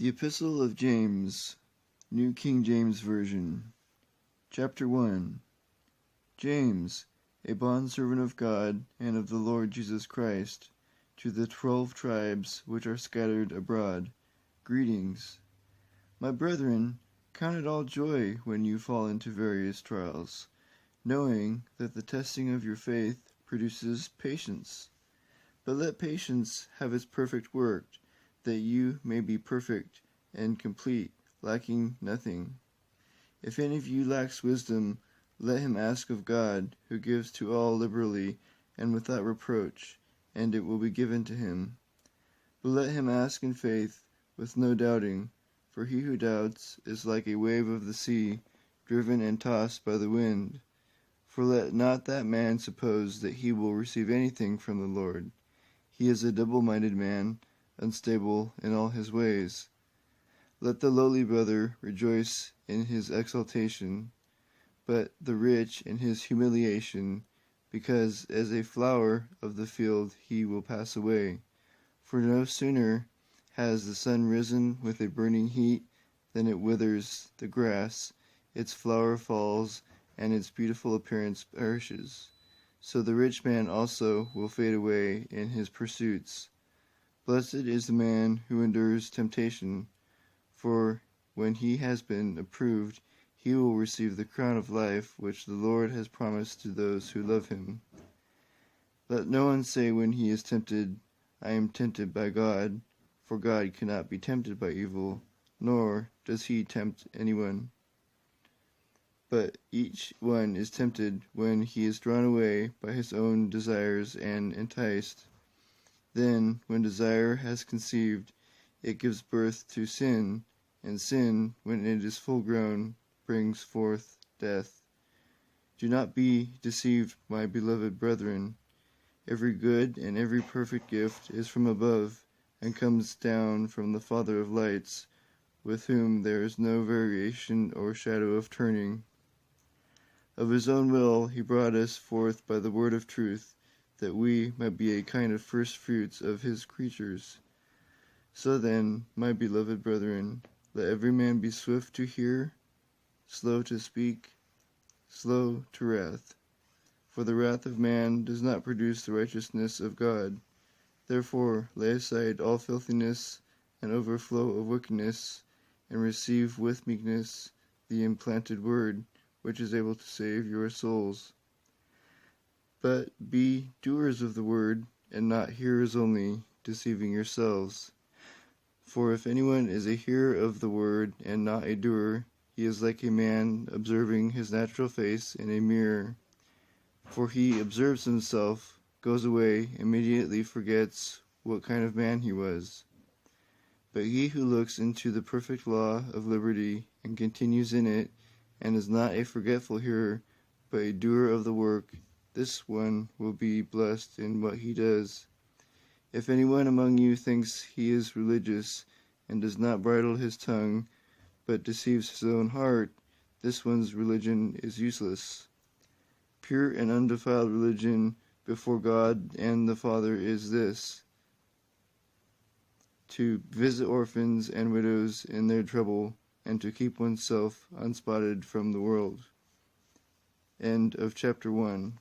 The Epistle of James, New King James Version. Chapter 1. James, a bondservant of God and of the Lord Jesus Christ, to the 12 tribes which are scattered abroad, greetings. My brethren, count it all joy when you fall into various trials, knowing that the testing of your faith produces patience. But let patience have its perfect work, that you may be perfect and complete, lacking nothing. If any of you lacks wisdom, let him ask of God, who gives to all liberally and without reproach, and it will be given to him. But let him ask in faith, with no doubting, for he who doubts is like a wave of the sea, driven and tossed by the wind. For let not that man suppose that he will receive anything from the Lord. He is a double-minded man, unstable in all his ways. Let the lowly brother rejoice in his exaltation, but the rich in his humiliation, because as a flower of the field he will pass away. For no sooner has the sun risen with a burning heat than it withers the grass, its flower falls, and its beautiful appearance perishes. So the rich man also will fade away in his pursuits. Blessed is the man who endures temptation, for when he has been approved, he will receive the crown of life which the Lord has promised to those who love him. Let no one say when he is tempted, I am tempted by God, for God cannot be tempted by evil, nor does he tempt anyone. But each one is tempted when he is drawn away by his own desires and enticed. Then, when desire has conceived, it gives birth to sin, and sin, when it is full grown, brings forth death. Do not be deceived, my beloved brethren. Every good and every perfect gift is from above, and comes down from the Father of lights, with whom there is no variation or shadow of turning. Of his own will he brought us forth by the word of truth, that we might be a kind of first fruits of his creatures. So then, my beloved brethren, let every man be swift to hear, slow to speak, slow to wrath. For the wrath of man does not produce the righteousness of God. Therefore lay aside all filthiness and overflow of wickedness, and receive with meekness the implanted word, which is able to save your souls. But be doers of the word, and not hearers only, deceiving yourselves. For if anyone is a hearer of the word, and not a doer, he is like a man observing his natural face in a mirror. For he observes himself, goes away, immediately forgets what kind of man he was. But he who looks into the perfect law of liberty, and continues in it, and is not a forgetful hearer, but a doer of the work, this one will be blessed in what he does. If anyone among you thinks he is religious, and does not bridle his tongue, but deceives his own heart, this one's religion is useless. Pure and undefiled religion before God and the Father is this: to visit orphans and widows in their trouble, and to keep oneself unspotted from the world. End of chapter 1.